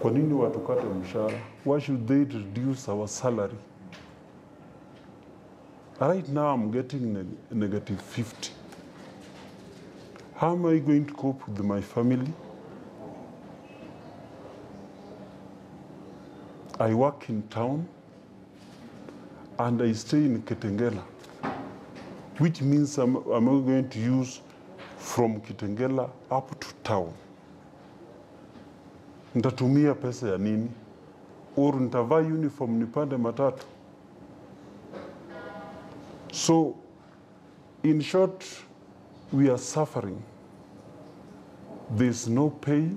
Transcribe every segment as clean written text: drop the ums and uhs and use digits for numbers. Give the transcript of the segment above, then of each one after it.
Kwa nini watukate mshahara? Why should they reduce our salary? Right now I'm getting negative 50. How am I going to cope with my family? I work in town and I stay in Kitengela, which means I'm going to use from Kitengela up to town. Nitatumia pesa ya nini? Or nitavaa uniform nipande matatu? So, in short, we are suffering. There's no pay.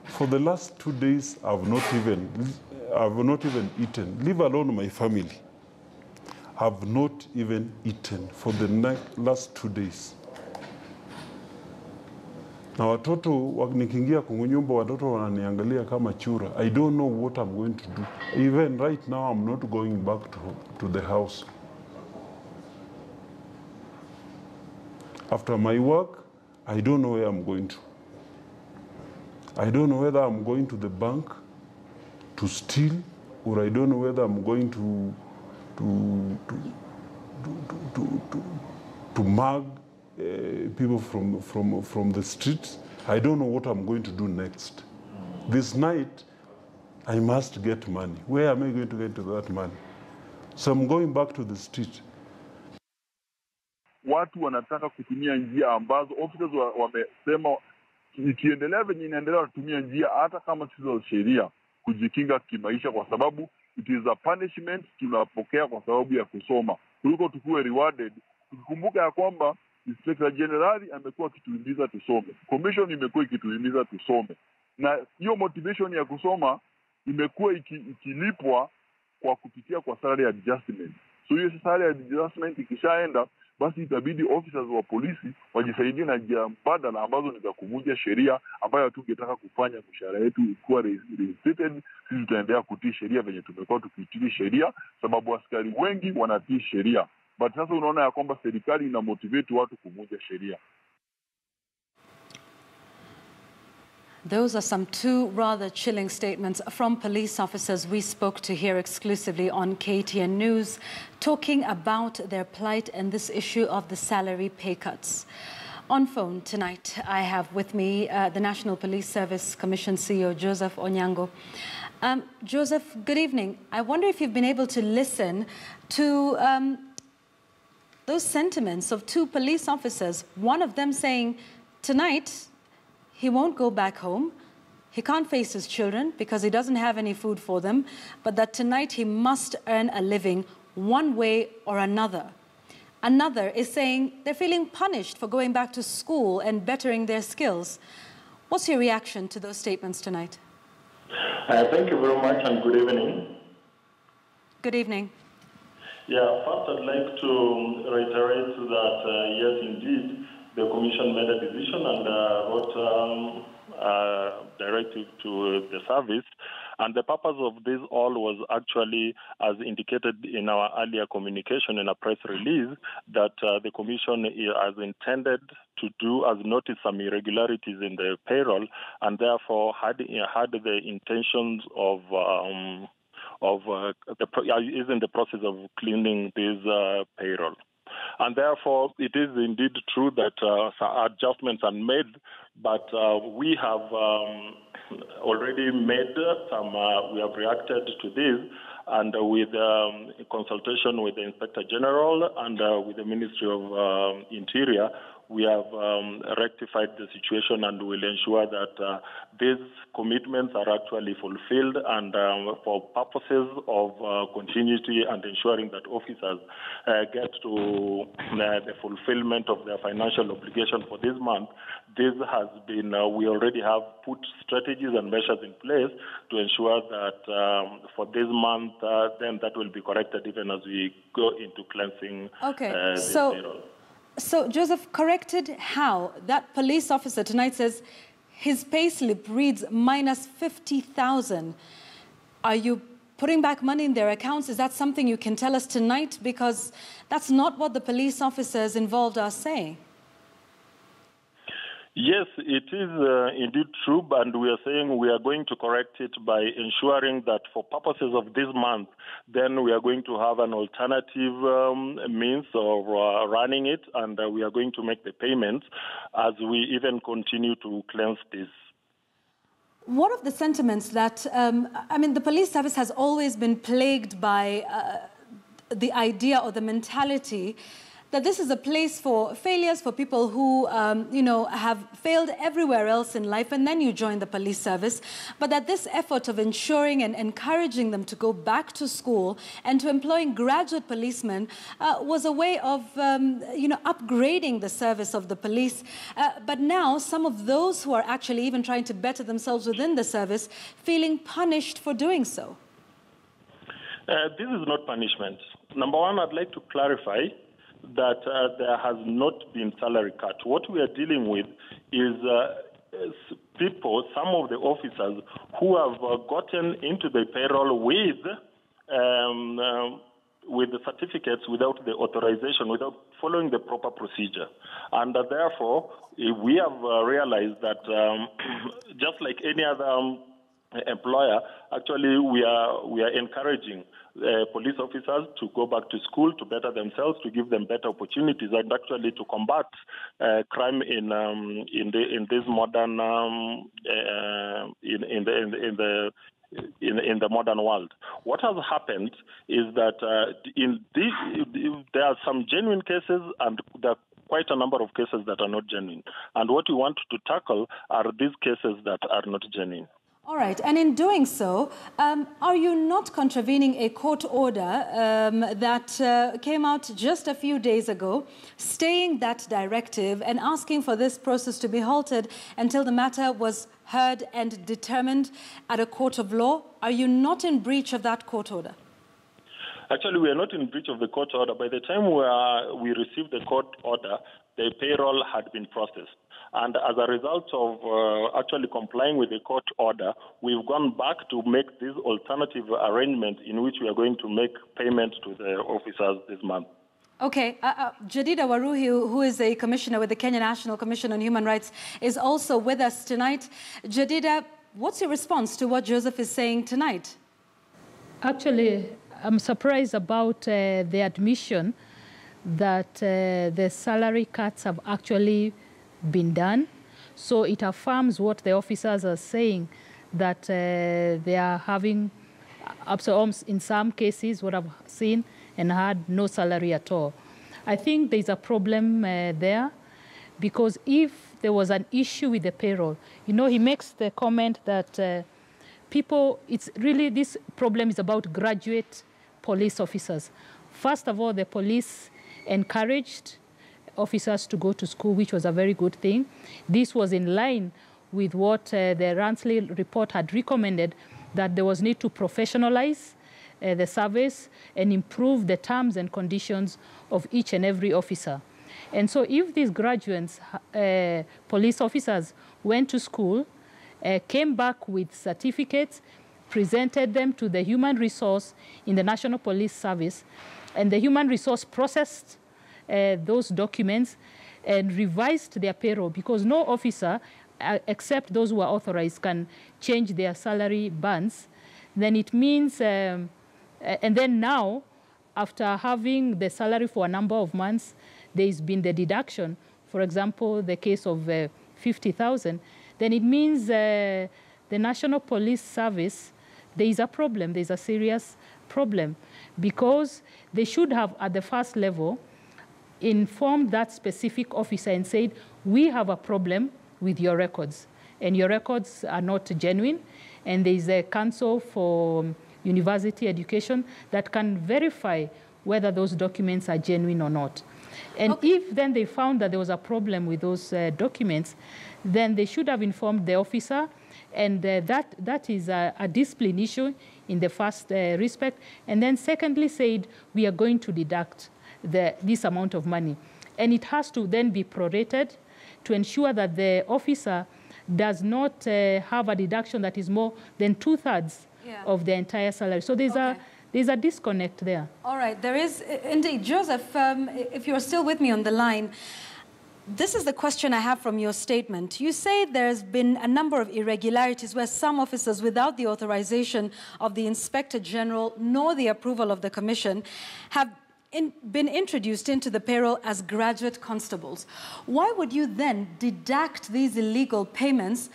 For the last 2 days, I've not even eaten, leave alone my family. I've not even eaten for the last 2 days. Na watoto nikiingia kwa nyumba watoto wananiangalia kama chura. I don't know what I'm going to do. Even right now I'm not going back to the house. After my work, I don't know where I'm going to. I don't know whether I'm going to the bank to steal, or I don't know whether I'm going to mug people from the streets. I don't know what I'm going to do next. This night, I must get money. Where am I going to get that money? So I'm going back to the street. Watu wanataka kutumia njia ambazo officers wamesema ikiendelea venye inaendelea kutumia njia hata kama sio sheria kujikinga kimaisha, kwa sababu it is a punishment tunapokea kwa sababu ya kusoma kuliko tukue rewarded. Tukikumbuka ya kwamba Inspector General amekuwa akituhimiza tusome, commission imekuwa ikituhimiza tusome, na hiyo motivation ya kusoma imekuwa ikilipwa kwa kupitia kwa salary adjustment. So hiyo salary adjustment ikishaenda, basi itabidi officers wa polisi wajisaidie na njia mbadala ambazo ni za kuvunja sheria, ambayo hatungetaka kufanya mshahara yetu ikuwa reinstated. Sisi tutaendelea kutii sheria venye tumekuwa tukitii sheria, sababu askari wengi wanatii sheria. But sasa unaona ya kwamba serikali ina motivate watu kuvunja sheria. Those are some two rather chilling statements from police officers we spoke to here exclusively on KTN News, talking about their plight and this issue of the salary pay cuts. On phone tonight, I have with me the National Police Service Commission CEO, Joseph Onyango. Joseph, good evening. I wonder if you've been able to listen to those sentiments of two police officers, one of them saying tonight, he won't go back home. He can't face his children because he doesn't have any food for them, but that tonight he must earn a living one way or another. Another is saying they're feeling punished for going back to school and bettering their skills. What's your reaction to those statements tonight? Thank you very much and good evening. Good evening. Yeah, first I'd like to reiterate that, yes, indeed, the Commission made a decision and wrote a directive to the service. And the purpose of this all was actually, as indicated in our earlier communication in a press release, that the Commission has intended to notice some irregularities in the payroll, and therefore had the intentions of is in the process of cleaning this payroll. And therefore, it is indeed true that some adjustments are made, but we have already made some, we have reacted to this, and with consultation with the Inspector General and with the Ministry of Interior, we have rectified the situation and will ensure that these commitments are actually fulfilled, and for purposes of continuity and ensuring that officers get to the fulfillment of their financial obligation for this month. This has been, we already have put strategies and measures in place to ensure that for this month, then that will be corrected even as we go into cleansing. Okay, so Joseph, corrected how? That police officer tonight says his payslip reads minus 50,000. Are you putting back money in their accounts? Is that something you can tell us tonight? Because that's not what the police officers involved are saying. Yes, it is indeed true, and we are saying we are going to correct it by ensuring that for purposes of this month, then we are going to have an alternative means of running it, and we are going to make the payments as we even continue to cleanse this. What of the sentiments that, I mean, the police service has always been plagued by the idea or the mentality that this is a place for failures, for people who, you know, have failed everywhere else in life, and then you join the police service. But that this effort of ensuring and encouraging them to go back to school and to employing graduate policemen was a way of, you know, upgrading the service of the police. But now some of those who are actually even trying to better themselves within the service feeling punished for doing so. This is not punishment. Number one, I'd like to clarify that there has not been salary cut. What we are dealing with is people, some of the officers who have gotten into the payroll with the certificates without the authorization, without following the proper procedure. And therefore, we have realized that just like any other employer, actually we are encouraging police officers to go back to school to better themselves, to give them better opportunities, and actually to combat crime in this modern in the modern world. What has happened is that there are some genuine cases, and there are quite a number of cases that are not genuine. And what we want to tackle are these cases that are not genuine. All right, and in doing so, are you not contravening a court order that came out just a few days ago, staying that directive and asking for this process to be halted until the matter was heard and determined at a court of law? Are you not in breach of that court order? Actually, we are not in breach of the court order. By the time we received the court order, the payroll had been processed. And as a result of actually complying with the court order, we've gone back to make this alternative arrangement in which we are going to make payment to the officers this month. Okay, Jadida Waruhi, who is a commissioner with the Kenya National Commission on Human Rights, is also with us tonight. Jadida, what's your response to what Joseph is saying tonight? Actually, I'm surprised about the admission that the salary cuts have actually been done. So it affirms what the officers are saying, that they are having, in some cases, what I've seen, and had no salary at all. I think there's a problem there, because if there was an issue with the payroll, you know, he makes the comment that people, it's really, this problem is about graduate police officers. First of all, the police encouraged officers to go to school, which was a very good thing. This was in line with what the Ransley report had recommended, that there was need to professionalize the service and improve the terms and conditions of each and every officer. And so if these graduates, police officers, went to school, came back with certificates, presented them to the human resource in the National Police Service, and the human resource processed those documents and revised their payroll, because no officer, except those who are authorized, can change their salary bands, then it means, and then now, after having the salary for a number of months, there's been the deduction, for example, the case of 50,000, then it means the National Police Service, there is a problem, there's a serious problem, because they should have, at the first level, informed that specific officer and said, we have a problem with your records, and your records are not genuine, and there is a Council for University Education that can verify whether those documents are genuine or not. And okay, if then they found that there was a problem with those documents, then they should have informed the officer, and that is a discipline issue in the first respect, and then secondly said, we are going to deduct this amount of money. And it has to then be prorated to ensure that the officer does not have a deduction that is more than 2/3 of the entire salary. So there's a disconnect there. All right, there is indeed. Joseph, if you're still with me on the line, This is the question I have from your statement. You say there's been a number of irregularities where some officers, without the authorization of the Inspector General nor the approval of the Commission, have been introduced into the payroll as graduate constables. Why would you then deduct these illegal payments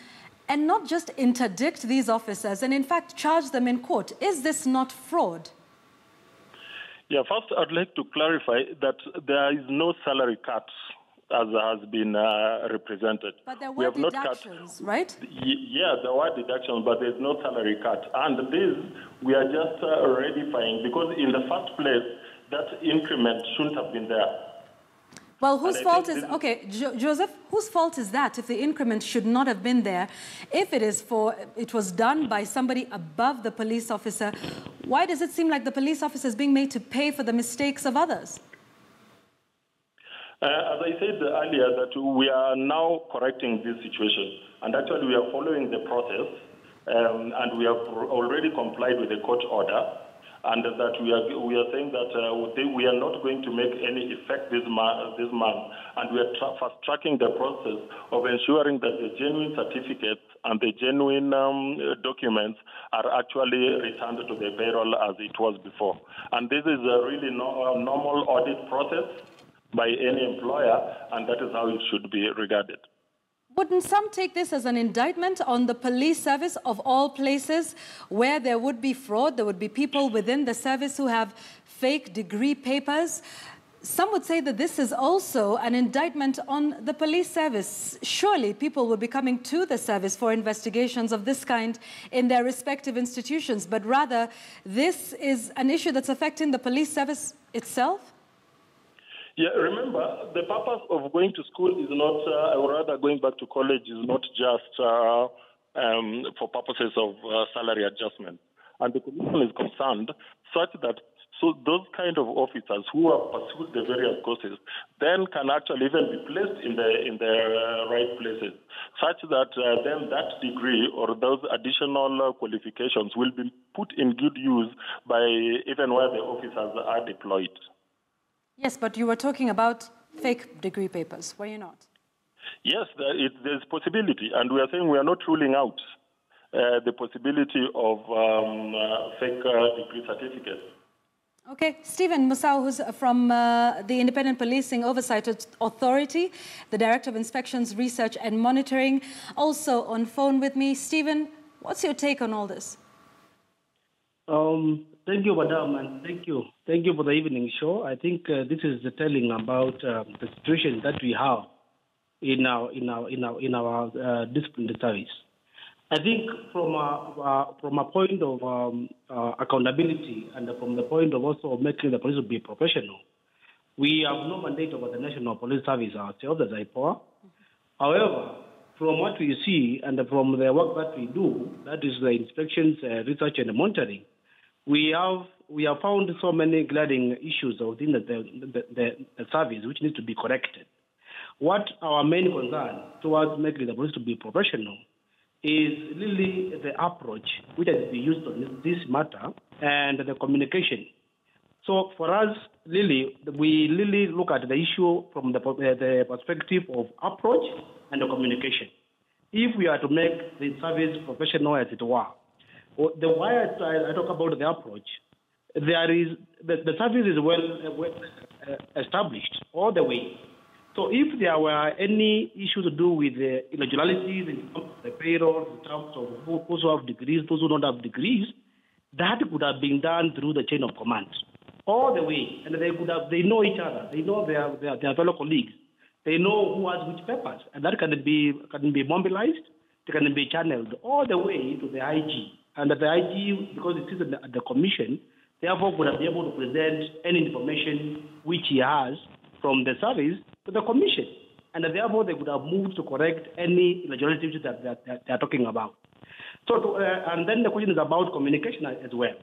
and not just interdict these officers and in fact charge them in court? Is this not fraud? Yeah, first I'd like to clarify that there is no salary cut as has been represented. But there were deductions, right? Yeah, there were deductions, but there's no salary cut. And this, we are just rectifying, because in the first place, that increment shouldn't have been there. Well, whose fault is, okay, Joseph, whose fault is that if the increment should not have been there? If it was done by somebody above the police officer, why does it seem like the police officer is being made to pay for the mistakes of others? As I said earlier, that we are now correcting this situation, and actually we are following the process, and we have already complied with the court order, and that we are saying that we are not going to make any effect this month, and we are fast-tracking the process of ensuring that the genuine certificates and the genuine documents are actually returned to the payroll as it was before. And this is a really normal audit process by any employer, and that is how it should be regarded. Wouldn't some take this as an indictment on the police service of all places where there would be fraud? There would be people within the service who have fake degree papers. Some would say that this is also an indictment on the police service. Surely people will be coming to the service for investigations of this kind in their respective institutions, but rather this is an issue that's affecting the police service itself? Yeah, remember, the purpose of going to school is not, or rather going back to college is not just for purposes of salary adjustment. And the Commission is concerned such that those kind of officers who have pursued the various courses then can actually even be placed in the right places, such that then that degree or those additional qualifications will be put in good use by even where the officers are deployed. Yes, but you were talking about fake degree papers, were you not? Yes, there's possibility, and we are saying we are not ruling out the possibility of fake degree certificates. Okay, Stephen Musau, who's from the Independent Policing Oversight Authority, the Director of Inspections, Research and Monitoring, also on phone with me. Stephen, what's your take on all this? Thank you, Madam, and thank you for the evening show. I think this is telling about the situation that we have in our disciplinary service. I think from a point of accountability and from the point of also making the police be professional, we have no mandate over the National Police Service ourselves as IPOA. However, from what we see and from the work that we do, that is the inspections, research and monitoring, we have found so many glaring issues within the service which need to be corrected. What our main concern towards making the police to be professional is really the approach which has been used on this matter and the communication. So for us, we really look at the issue from the perspective of approach and the communication. If we are to make the service professional as it were, the why I talk about the approach, there is the service is well established all the way. So if there were any issues to do with the irregularities in the payroll, in terms of those who have degrees, those who don't have degrees, that could have been done through the chain of command all the way, and they know each other, they know their fellow colleagues, they know who has which papers, and that can be mobilized, it can be channeled all the way to the IG. And the IG, because it is at the commission, therefore would be able to present any information which he has from the service to the commission. And therefore they would have moved to correct any irregularities that they are talking about. So, and then the question is about communication as well.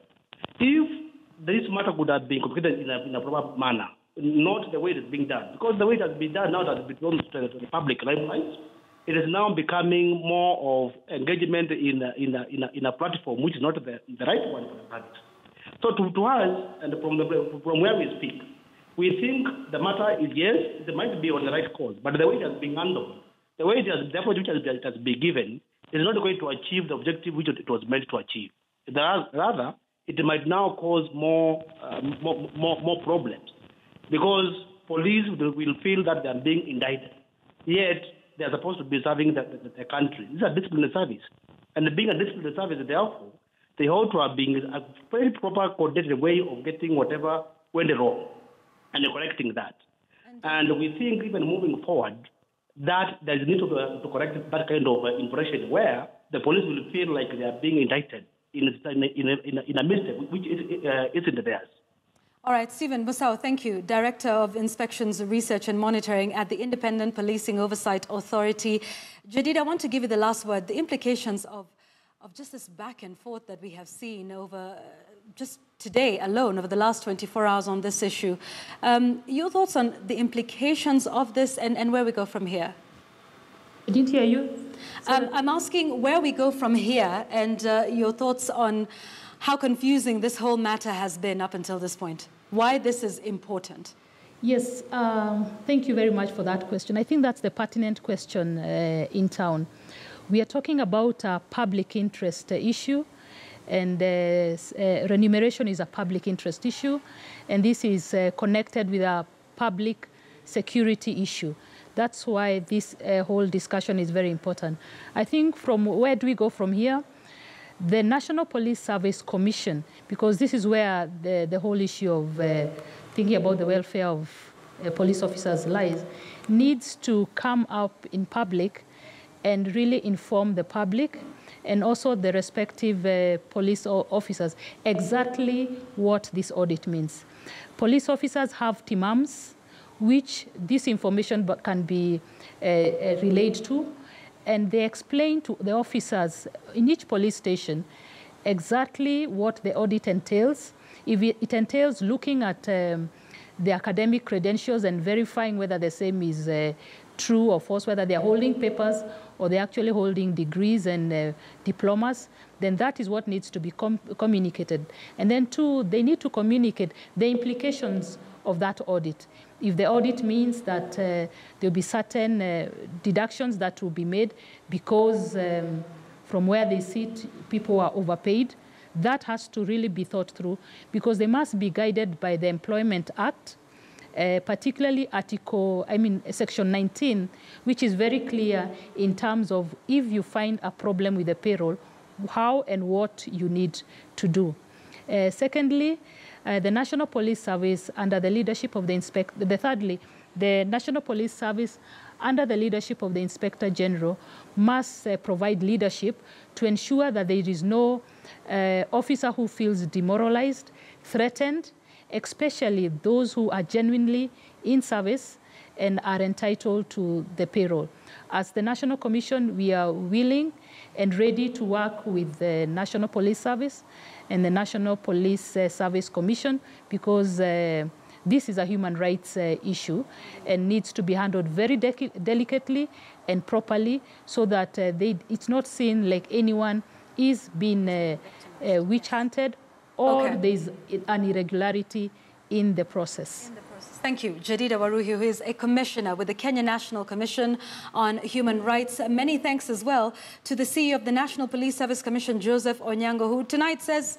If this matter could have been communicated in a proper manner, not the way it's being done, because the way it has been done now that it's been to the public limelight, it is now becoming more of engagement in a platform which is not the right one for the public. So to us, and from where we speak, we think the matter is, yes, it might be on the right course, but the way it has been handled, the way the approach which it has been given is not going to achieve the objective which it was meant to achieve. Rather, it might now cause more problems because police will feel that they are being indicted, yet they are supposed to be serving the country. This is a disciplinary service. And being a disciplinary service, therefore, they ought to have been a very proper, coordinated way of getting whatever went wrong and correcting that. And we think even moving forward, that there is need to correct that kind of impression where the police will feel like they are being indicted in a mistake which isn't theirs. All right, Stephen Musau, thank you. Director of Inspections, Research and Monitoring at the Independent Policing Oversight Authority. Jadid, I want to give you the last word. The implications of just this back and forth that we have seen over just today alone, over the last 24 hours on this issue. Your thoughts on the implications of this and where we go from here? I didn't hear you. I'm asking where we go from here and your thoughts on how confusing this whole matter has been up until this point. Why this is important. Yes, thank you very much for that question. I think that's the pertinent question in town. We are talking about a public interest issue, and remuneration is a public interest issue, and this is connected with a public security issue. That's why this whole discussion is very important. I think from where do we go from here? The National Police Service Commission, because this is where the whole issue of thinking about the welfare of police officers lies, needs to come up in public and really inform the public and also the respective police officers exactly what this audit means. Police officers have TIMAMs, which this information can be relayed to, and they explain to the officers in each police station exactly what the audit entails. If it entails looking at the academic credentials and verifying whether the same is true or false, whether they're holding papers or they're actually holding degrees and diplomas, then that is what needs to be communicated. And then two, they need to communicate the implications of that audit. If the audit means that there'll be certain deductions that will be made because from where they sit, people are overpaid, that has to really be thought through because they must be guided by the Employment Act, particularly Section 19, which is very clear in terms of if you find a problem with the payroll, how and what you need to do. Secondly, the National Police Service under the leadership of the inspector, thirdly, the National Police Service under the leadership of the Inspector General must provide leadership to ensure that there is no officer who feels demoralized, threatened, especially those who are genuinely in service and are entitled to the payroll. As the National Commission, we are willing and ready to work with the National Police Service and the National Police Service Commission because this is a human rights issue and needs to be handled very delicately and properly so that it's not seen like anyone is being witch-hunted or there's an irregularity in the process. Thank you. Jadida Waruhi, who is a commissioner with the Kenya National Commission on Human Rights. Many thanks as well to the CEO of the National Police Service Commission, Joseph Onyango, who tonight says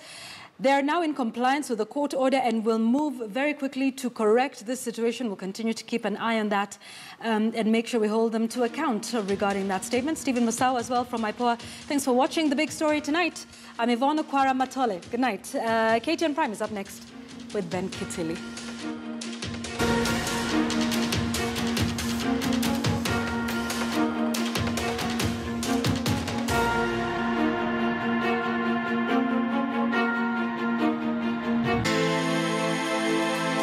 they are now in compliance with the court order and will move very quickly to correct this situation. We'll continue to keep an eye on that and make sure we hold them to account regarding that statement. Stephen Musau as well from IPOA. Thanks for watching The Big Story tonight. I'm Yvonne Okwara Matole. Good night. KTN Prime is up next with Ben Kitili.